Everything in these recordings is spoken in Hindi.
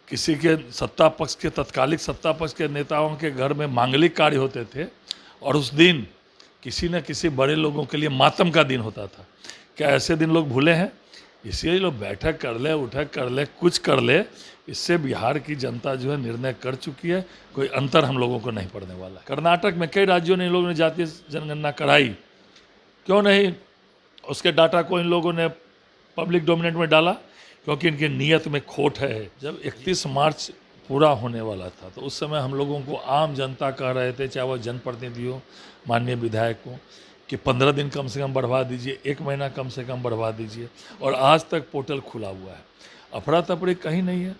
किसी के सत्ता पक्ष के तत्कालिक सत्ता पक्ष के नेताओं के घर में मांगलिक कार्य होते थे और उस दिन किसी न किसी बड़े लोगों के लिए मातम का दिन होता था। क्या ऐसे दिन लोग भूले हैं? इसलिए लोग बैठक कर ले, उठक कर ले, कुछ कर ले, इससे बिहार की जनता जो है निर्णय कर चुकी है। कोई अंतर हम लोगों को नहीं पड़ने वाला। कर्नाटक में कई राज्यों ने इन लोगों ने जातीय जनगणना कराई, क्यों नहीं उसके डाटा को इन लोगों ने पब्लिक डोमिनेट में डाला? क्योंकि इनकी नीयत में खोट है। जब 31 मार्च पूरा होने वाला था तो उस समय हम लोगों को आम जनता कह रहे थे, चाहे वह जनप्रतिनिधि हो, माननीय विधायकों, कि 15 दिन कम से कम बढ़वा दीजिए, 1 महीना कम से कम बढ़वा दीजिए। और आज तक पोर्टल खुला हुआ है, अफरा तफरी कहीं नहीं है।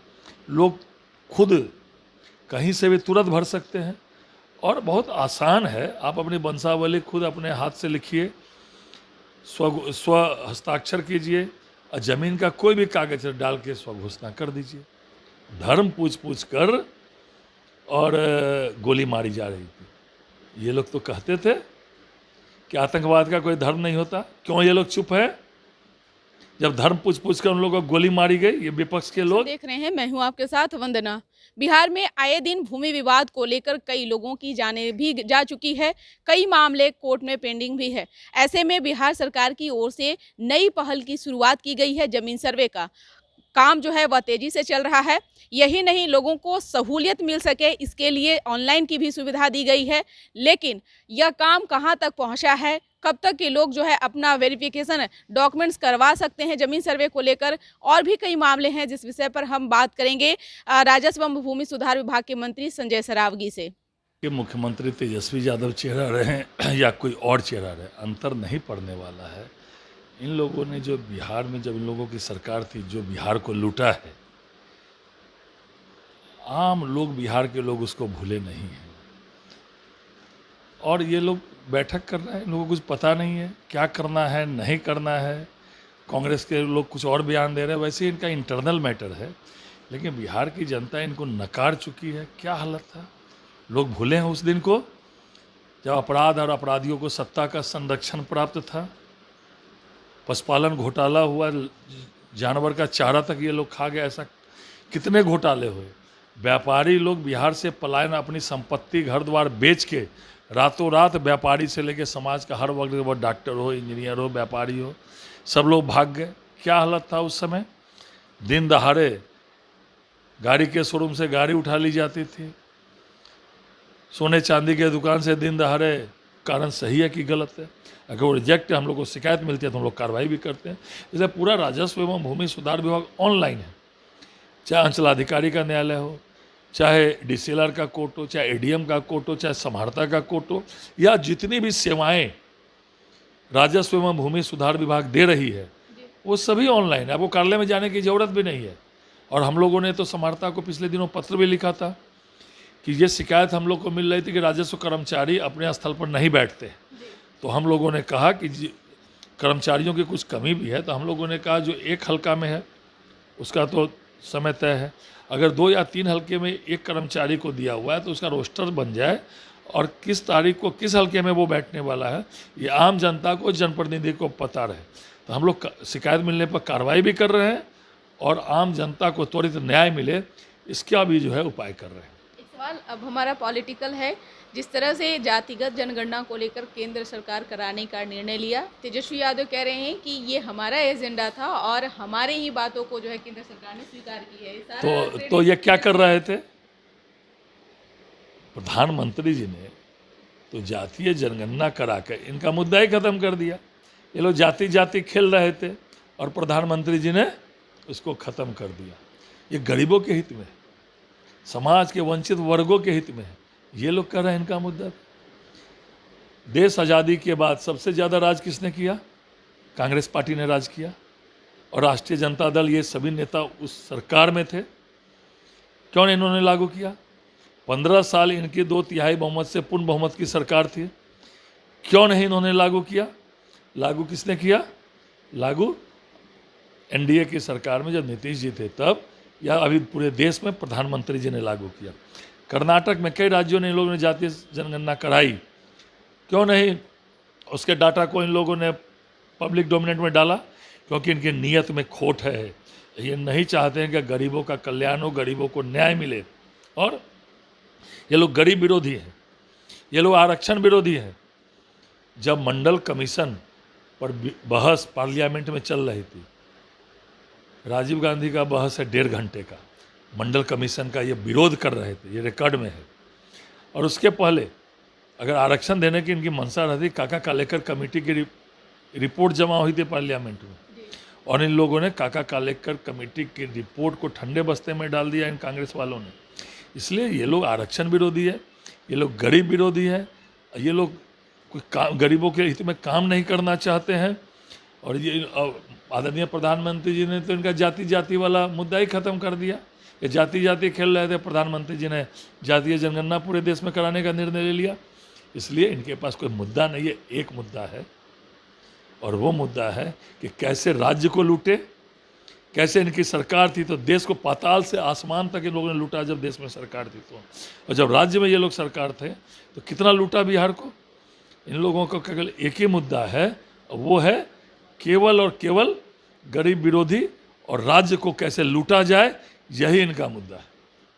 लोग खुद कहीं से भी तुरंत भर सकते हैं और बहुत आसान है। आप अपनी वंशावली खुद अपने हाथ से लिखिए, स्व हस्ताक्षर कीजिए और ज़मीन का कोई भी कागज डाल के स्व घोषणा कर दीजिए। धर्म पूछ कर और गोली मारी जा रही थी। ये लोग तो कहते थे कि आतंकवाद का कोई धर्म नहीं होता। क्यों ये लोग चुप है जब धर्म पूछ कर उन लोगों को गोली मारी गई? ये विपक्ष के लोग देख रहे हैं। मैं हूं आपके साथ वंदना। बिहार में आए दिन भूमि विवाद को लेकर कई लोगों की जाने भी जा चुकी है, कई मामले कोर्ट में पेंडिंग भी है। ऐसे में बिहार सरकार की ओर से नई पहल की शुरुआत की गई है। जमीन सर्वे का काम जो है वह तेजी से चल रहा है। यही नहीं, लोगों को सहूलियत मिल सके इसके लिए ऑनलाइन की भी सुविधा दी गई है। लेकिन यह काम कहां तक पहुंचा है, कब तक के लोग जो है अपना वेरिफिकेशन डॉक्यूमेंट्स करवा सकते हैं जमीन सर्वे को लेकर, और भी कई मामले हैं जिस विषय पर हम बात करेंगे राजस्व एवं भूमि सुधार विभाग के मंत्री संजय सरावगी से। कि मुख्यमंत्री तेजस्वी यादव चेहरा रहे या कोई और चेहरा रहे, अंतर नहीं पड़ने वाला है। इन लोगों ने जो बिहार में जब इन लोगों की सरकार थी, जो बिहार को लूटा है, आम लोग, बिहार के लोग उसको भूले नहीं हैं। और ये लोग बैठक कर रहे हैं, इन लोगों को कुछ पता नहीं है क्या करना है, नहीं करना है। कांग्रेस के लोग कुछ और बयान दे रहे हैं, वैसे इनका इंटरनल मैटर है। लेकिन बिहार की जनता इनको नकार चुकी है। क्या हालत था? लोग भूले हैं उस दिन को जब अपराध और अपराधियों को सत्ता का संरक्षण प्राप्त था। पशुपालन घोटाला हुआ, जानवर का चारा तक ये लोग खा गए। ऐसा कितने घोटाले हुए। व्यापारी लोग बिहार से पलायन, अपनी संपत्ति, घर द्वार बेच के रातों रात, व्यापारी से लेके समाज का हर वर्ग, वो डॉक्टर हो, इंजीनियर हो, व्यापारी हो, सब लोग भाग गए। क्या हालत था उस समय? दिन दहाड़े गाड़ी के शोरूम से गाड़ी उठा ली जाती थी, सोने चांदी के दुकान से दिन दहाड़े। कारण सही है कि गलत है? अगर वो रिजेक्ट है, हम लोग को शिकायत मिलती है तो हम लोग कार्रवाई भी करते हैं। इसलिए पूरा राजस्व एवं भूमि सुधार विभाग ऑनलाइन है। चाहे अंचलाधिकारी का न्यायालय हो, चाहे डीसीएलआर का कोर्ट हो, चाहे एडीएम का कोर्ट हो, चाहे समाहर्ता का कोर्ट हो, या जितनी भी सेवाएं राजस्व एवं भूमि सुधार विभाग दे रही है वो सभी ऑनलाइन है। आपको कार्यालय में जाने की ज़रूरत भी नहीं है। और हम लोगों ने तो समाहर्ता को पिछले दिनों पत्र भी लिखा था कि ये शिकायत हम लोग को मिल रही थी कि राजस्व कर्मचारी अपने स्थल पर नहीं बैठते। तो हम लोगों ने कहा कि कर्मचारियों की कुछ कमी भी है। तो हम लोगों ने कहा जो एक हल्का में है उसका तो समय तय है, अगर 2 या 3 हल्के में एक कर्मचारी को दिया हुआ है तो उसका रोस्टर बन जाए और किस तारीख को किस हल्के में वो बैठने वाला है, ये आम जनता को, जनप्रतिनिधि को पता रहे। तो हम लोग शिकायत मिलने पर कार्रवाई भी कर रहे हैं और आम जनता को त्वरित न्याय मिले इसका भी जो है उपाय कर रहे हैं। एक सवाल अब हमारा पॉलिटिकल है। जिस तरह से जातिगत जनगणना को लेकर केंद्र सरकार कराने का निर्णय लिया, तेजस्वी यादव कह रहे हैं कि ये हमारा एजेंडा था और हमारे ही बातों को जो है केंद्र सरकार ने स्वीकार की है। तो ये क्या कर रहे थे? प्रधानमंत्री जी ने तो जातीय जनगणना कराकर इनका मुद्दा ही खत्म कर दिया। ये लोग जाति जाति खेल रहे थे और प्रधानमंत्री जी ने उसको खत्म कर दिया। ये गरीबों के हित में, समाज के वंचित वर्गों के हित में है। ये लोग कर रहे हैं इनका मुद्दा। देश आज़ादी के बाद सबसे ज़्यादा राज किसने किया? कांग्रेस पार्टी ने राज किया और राष्ट्रीय जनता दल, ये सभी नेता उस सरकार में थे। क्यों नहीं इन्होंने लागू किया? 15 साल इनकी 2/3 बहुमत से पूर्ण बहुमत की सरकार थी। क्यों नहीं इन्होंने लागू किया? लागू किसने किया? लागू एनडीए की सरकार में जब नीतीश जी थे तब, या अभी पूरे देश में प्रधानमंत्री जी ने लागू किया। कर्नाटक में कई राज्यों ने इन लोगों ने जातीय जनगणना कराई, क्यों नहीं उसके डाटा को इन लोगों ने पब्लिक डोमिनेट में डाला? क्योंकि इनकी नीयत में खोट है। ये नहीं चाहते हैं कि गरीबों का कल्याण हो, गरीबों को न्याय मिले। और ये लोग गरीब विरोधी हैं, ये लोग आरक्षण विरोधी हैं। जब मंडल कमीशन पर बहस पार्लियामेंट में चल रही थी, राजीव गांधी का बहस है 1.5 घंटे का, मंडल कमीशन का ये विरोध कर रहे थे, ये रिकॉर्ड में है। और उसके पहले अगर आरक्षण देने की इनकी मंशा रहती, काका कालेकर कमेटी की रिपोर्ट जमा हुई थी पार्लियामेंट में, और इन लोगों ने काका कालेकर कमेटी की रिपोर्ट को ठंडे बस्ते में डाल दिया इन कांग्रेस वालों ने। इसलिए ये लोग आरक्षण विरोधी है, ये लोग गरीब विरोधी है, ये लोग कोई गरीबों के हित में काम नहीं करना चाहते हैं। और ये आदरणीय प्रधानमंत्री जी ने तो इनका जाति जाति वाला मुद्दा ही खत्म कर दिया। ये जाति जाति खेल रहे थे, प्रधानमंत्री जी ने जातीय जनगणना पूरे देश में कराने का निर्णय ले लिया। इसलिए इनके पास कोई मुद्दा नहीं है, एक मुद्दा है, और वो मुद्दा है कि कैसे राज्य को लूटे। कैसे इनकी सरकार थी तो देश को पाताल से आसमान तक इन लोगों ने लूटा जब देश में सरकार थी तो, और जब राज्य में ये लोग सरकार थे तो कितना लूटा बिहार को। इन लोगों का केवल एक ही मुद्दा है, वो है केवल और केवल गरीब विरोधी, और राज्य को कैसे लूटा जाए, यही इनका मुद्दा है।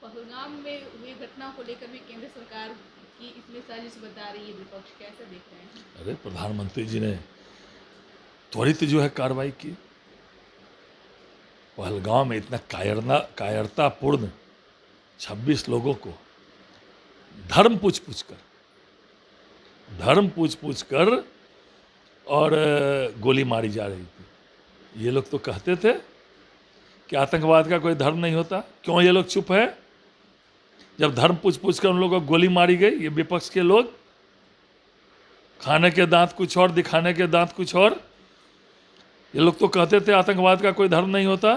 पहलगाम में हुई घटना को लेकर भी केंद्र सरकार की इसमें साजिश बता रही है विपक्ष, कैसे देख रहे हैं? अरे प्रधानमंत्री जी ने त्वरित जो है कार्रवाई की। पहलगाम में इतना कायरतापूर्ण 26 लोगों को धर्म पूछ पूछ कर और गोली मारी जा रही थी। ये लोग तो कहते थे कि आतंकवाद का कोई धर्म नहीं होता, क्यों ये लोग चुप है? जब धर्म पूछ कर उन लोगों को गोली मारी गई, ये विपक्ष के लोग, खाने के दांत कुछ और, दिखाने के दांत कुछ और। ये लोग तो कहते थे आतंकवाद का कोई धर्म नहीं होता,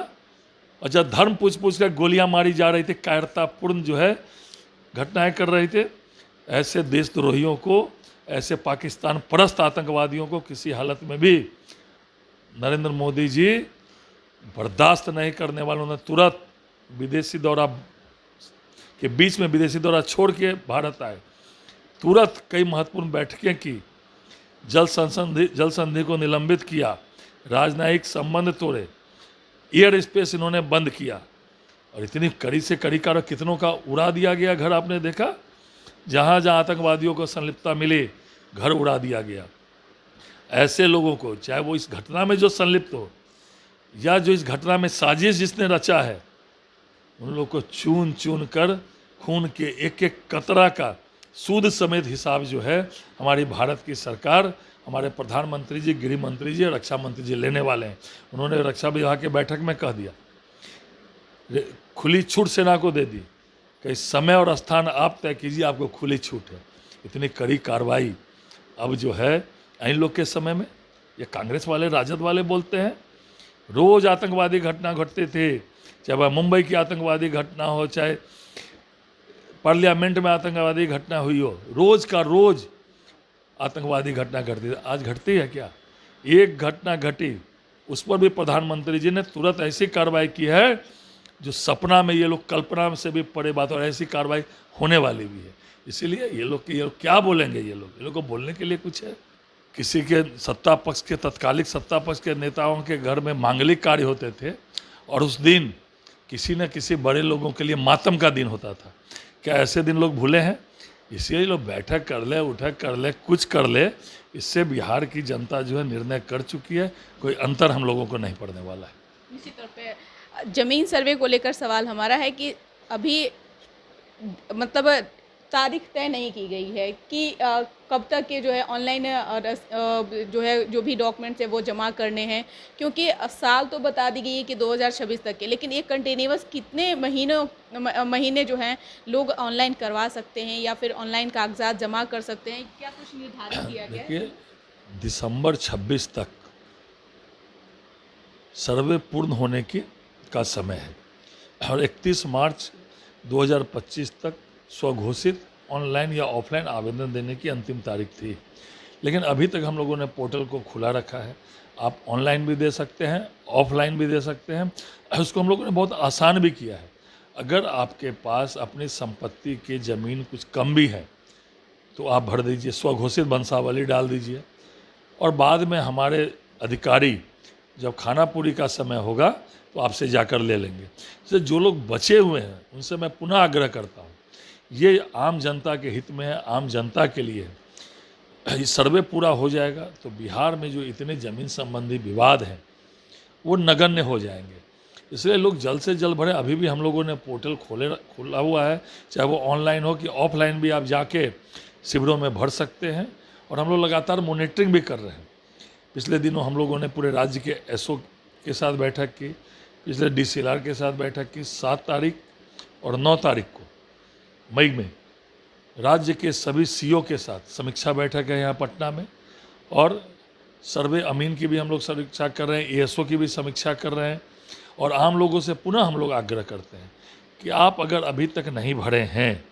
और जब धर्म पूछ कर गोलियां मारी जा रही थी, कायरतापूर्ण जो है घटनाएं कर रहे थे, ऐसे देशद्रोहियों को, ऐसे पाकिस्तान परस्त आतंकवादियों को किसी हालत में भी नरेंद्र मोदी जी बर्दाश्त नहीं करने वालों ने तुरंत विदेशी दौरा के बीच में विदेशी दौरा छोड़ के भारत आए, तुरंत कई महत्वपूर्ण बैठकें की, जल संधि को निलंबित किया, राजनयिक संबंध तोड़े, एयर स्पेस इन्होंने बंद किया, और इतनी कड़ी से कड़ी कार्रवाई, कितनों का उड़ा दिया गया घर, आपने देखा? जहाँ जहाँ आतंकवादियों को संलिप्तता मिली, घर उड़ा दिया गया। ऐसे लोगों को, चाहे वो इस घटना में जो संलिप्त हो या जो इस घटना में साजिश जिसने रचा है, उन लोगों को चून चून कर खून के एक एक कतरा का सूद समेत हिसाब जो है हमारी भारत की सरकार, हमारे प्रधानमंत्री जी, गृह मंत्री जी, रक्षा मंत्री जी लेने वाले हैं। उन्होंने रक्षा विभाग के बैठक में कह दिया, खुली छूट सेना को दे दी कि समय और स्थान आप तय कीजिए, आपको खुली छूट है। इतनी कड़ी कार्रवाई अब जो है इन लोग के समय में, ये कांग्रेस वाले, राजद वाले बोलते हैं रोज आतंकवादी घटना घटते थे, चाहे वह मुंबई की आतंकवादी घटना हो, चाहे पार्लियामेंट में आतंकवादी घटना हुई हो, रोज का रोज आतंकवादी घटना घटती है। आज घटती है क्या? एक घटना घटी, उस पर भी प्रधानमंत्री जी ने तुरंत ऐसी कार्रवाई की है जो सपना में ये लोग, कल्पना से भी परे बात, और ऐसी कार्रवाई होने वाली भी है। इसीलिए ये लोग क्या बोलेंगे? ये लोग को बोलने के लिए कुछ है? किसी के सत्ता पक्ष के, तत्कालिक सत्ता पक्ष के नेताओं के घर में मांगलिक कार्य होते थे, और उस दिन किसी न किसी बड़े लोगों के लिए मातम का दिन होता था। क्या ऐसे दिन लोग भूले हैं? इसलिए लोग बैठक कर ले, उठक कर ले, कुछ कर ले, इससे बिहार की जनता जो है निर्णय कर चुकी है, कोई अंतर हम लोगों को नहीं पड़ने वाला है। निश्चित तौर पे जमीन सर्वे को लेकर सवाल हमारा है कि अभी मतलब तारीख तय नहीं की गई है कि कब तक ये जो है ऑनलाइन जो है जो भी डॉक्यूमेंट्स है वो जमा करने हैं, क्योंकि साल तो बता दी गई है कि 2026 तक के, लेकिन एक कंटिन्यूअस कितने महीने जो हैं लोग ऑनलाइन करवा सकते हैं या फिर ऑनलाइन कागजात जमा कर सकते हैं, क्या कुछ निर्धारित किया गया है? देखिए, दिसंबर 26 तक सर्वे पूर्ण होने का समय है, और 31 मार्च 2025 तक स्वघोषित ऑनलाइन या ऑफलाइन आवेदन देने की अंतिम तारीख थी। लेकिन अभी तक हम लोगों ने पोर्टल को खुला रखा है, आप ऑनलाइन भी दे सकते हैं, ऑफलाइन भी दे सकते हैं। उसको हम लोगों ने बहुत आसान भी किया है। अगर आपके पास अपनी संपत्ति की ज़मीन कुछ कम भी है तो आप भर दीजिए, स्वघोषित वंशावली डाल दीजिए, और बाद में हमारे अधिकारी जब खाना पूरी का समय होगा तो आपसे जाकर ले लेंगे। इसलिए जो लोग बचे हुए हैं उनसे मैं पुनः आग्रह करता हूँ, ये आम जनता के हित में है, आम जनता के लिए है। ये सर्वे पूरा हो जाएगा तो बिहार में जो इतने ज़मीन संबंधी विवाद हैं वो नगण्य हो जाएंगे। इसलिए लोग जल्द से जल्द भरें। अभी भी हम लोगों ने पोर्टल खोला हुआ है, चाहे वो ऑनलाइन हो कि ऑफलाइन भी आप जाके शिविरों में भर सकते हैं। और हम लोग लगातार मॉनिटरिंग भी कर रहे हैं। पिछले दिनों हम लोगों ने पूरे राज्य के एसओ के साथ बैठक की, पिछले डीसीएलआर के साथ बैठक की। 7 तारीख और 9 तारीख को मई में राज्य के सभी सीओ के साथ समीक्षा बैठक है यहाँ पटना में। और सर्वे अमीन की भी हम लोग समीक्षा कर रहे हैं, एएसओ की भी समीक्षा कर रहे हैं। और आम लोगों से पुनः हम लोग आग्रह करते हैं कि आप अगर अभी तक नहीं भरे हैं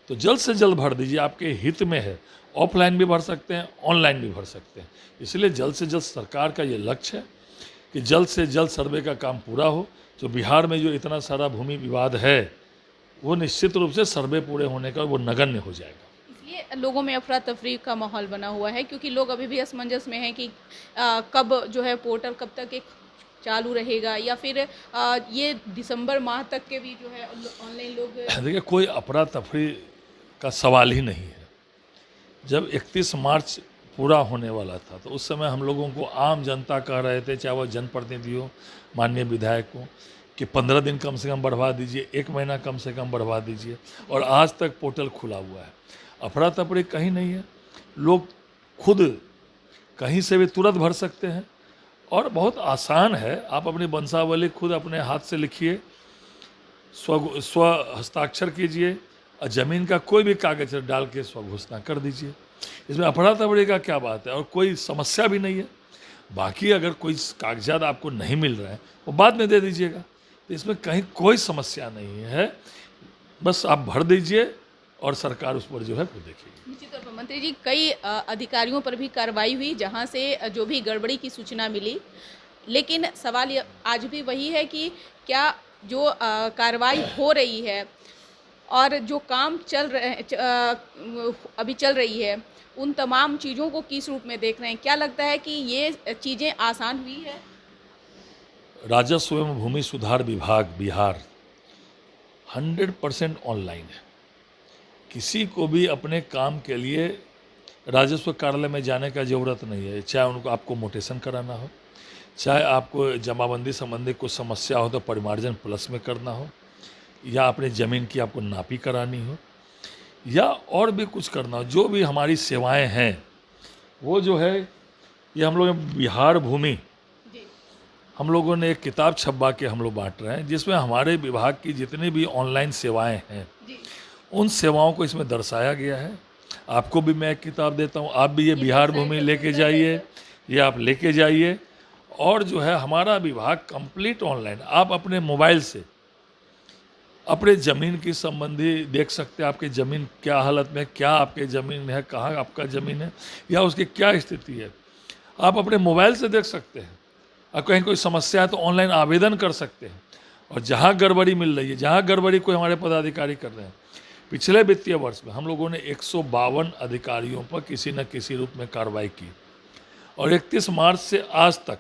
तो जल्द से जल्द भर दीजिए, आपके हित में है। ऑफलाइन भी भर सकते हैं, ऑनलाइन भी भर सकते हैं। इसलिए जल्द से जल्द सरकार का ये लक्ष्य है कि जल्द से जल्द सर्वे का काम पूरा हो। तो बिहार में जो इतना सारा भूमि विवाद है वो निश्चित रूप से सर्वे पूरे होने का वो नगण्य हो जाएगा। इसलिए लोगों में अफरा तफरी का माहौल बना हुआ है, क्योंकि लोग अभी भी असमंजस में हैं कि कब जो है पोर्टल कब तक एक चालू रहेगा, या फिर ये दिसंबर माह तक के भी जो है ऑनलाइन लोग। देखिए, कोई अफरा तफरी का सवाल ही नहीं है। जब 31 मार्च पूरा होने वाला था तो उस समय हम लोगों को आम जनता कह रहे थे, चाहे वह जनप्रतिनिधि हो, माननीय विधायक हो, कि 15 दिन कम से कम बढ़वा दीजिए, 1 महीना कम से कम बढ़वा दीजिए। और आज तक पोर्टल खुला हुआ है। अफरा तफरी कहीं नहीं है। लोग खुद कहीं से भी तुरंत भर सकते हैं और बहुत आसान है। आप अपनी वंशावली खुद अपने हाथ से लिखिए, स्व हस्ताक्षर कीजिए और ज़मीन का कोई भी कागज डाल के स्व घोषणा कर दीजिए। इसमें अफरा तफरी का क्या बात है, और कोई समस्या भी नहीं है। बाकी अगर कोई कागजात आपको नहीं मिल रहा है वो बाद में दे दीजिएगा, तो इसमें कहीं कोई समस्या नहीं है। बस आप भर दीजिए और सरकार उस पर जो है वो देखेगी। निश्चित तौर पर मंत्री जी, कई अधिकारियों पर भी कार्रवाई हुई जहां से जो भी गड़बड़ी की सूचना मिली, लेकिन सवाल ये आज भी वही है कि क्या जो कार्रवाई हो रही है और जो काम अभी चल रही है, उन तमाम चीज़ों को किस रूप में देख रहे हैं? क्या लगता है कि ये चीज़ें आसान हुई है? राजस्व एवं भूमि सुधार विभाग बिहार 100% ऑनलाइन है। किसी को भी अपने काम के लिए राजस्व कार्यालय में जाने का ज़रूरत नहीं है। चाहे उनको आपको मोटेशन कराना हो, चाहे आपको जमाबंदी संबंधी कुछ समस्या हो तो परिमार्जन प्लस में करना हो, या अपनी ज़मीन की आपको नापी करानी हो, या और भी कुछ करना हो, जो भी हमारी सेवाएं हैं वो जो है ये हम लोग बिहार भूमि, हम लोगों ने एक किताब छपवा के हम लोग बांट रहे हैं जिसमें हमारे विभाग की जितनी भी ऑनलाइन सेवाएं हैं उन सेवाओं को इसमें दर्शाया गया है। आपको भी मैं एक किताब देता हूँ, आप भी ये बिहार भूमि लेके जाइए, ये आप लेके जाइए। और जो है हमारा विभाग कंप्लीट ऑनलाइन, आप अपने मोबाइल से अपने ज़मीन की संबंधी देख सकते हैं, आपकी ज़मीन क्या हालत में, क्या आपके ज़मीन है, कहाँ आपका ज़मीन है, या उसकी क्या स्थिति है, आप अपने मोबाइल से देख सकते हैं। और कहीं कोई समस्या है तो ऑनलाइन आवेदन कर सकते हैं। और जहाँ गड़बड़ी मिल रही है, जहाँ गड़बड़ी कोई हमारे पदाधिकारी कर रहे हैं, पिछले वित्तीय वर्ष में हम लोगों ने 152 अधिकारियों पर किसी न किसी रूप में कार्रवाई की। और 31 मार्च से आज तक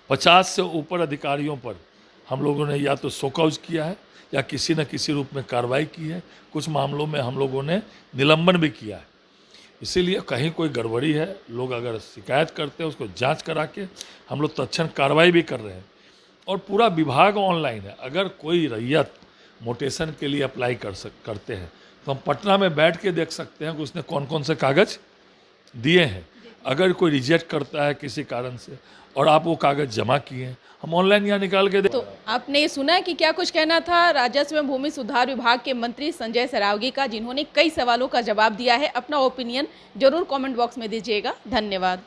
50 से ऊपर अधिकारियों पर हम लोगों ने या तो शोकॉज किया है या किसी न किसी रूप में कार्रवाई की है। कुछ मामलों में हम लोगों ने निलंबन भी किया है। इसीलिए कहीं कोई गड़बड़ी है, लोग अगर शिकायत करते हैं उसको जांच करा के हम लोग तत्क्षण कार्रवाई भी कर रहे हैं। और पूरा विभाग ऑनलाइन है। अगर कोई रैयत मोटेशन के लिए अप्लाई करते हैं तो हम पटना में बैठ के देख सकते हैं कि उसने कौन कौन से कागज़ दिए हैं। अगर कोई रिजेक्ट करता है किसी कारण से और आप वो कागज़ जमा किए हैं, हम ऑनलाइन यहाँ निकाल के तो आपने सुना कि क्या कुछ कहना था राजस्व एवं भूमि सुधार विभाग के मंत्री संजय सरावगी का, जिन्होंने कई सवालों का जवाब दिया है। अपना ओपिनियन जरूर कमेंट बॉक्स में दीजिएगा। धन्यवाद।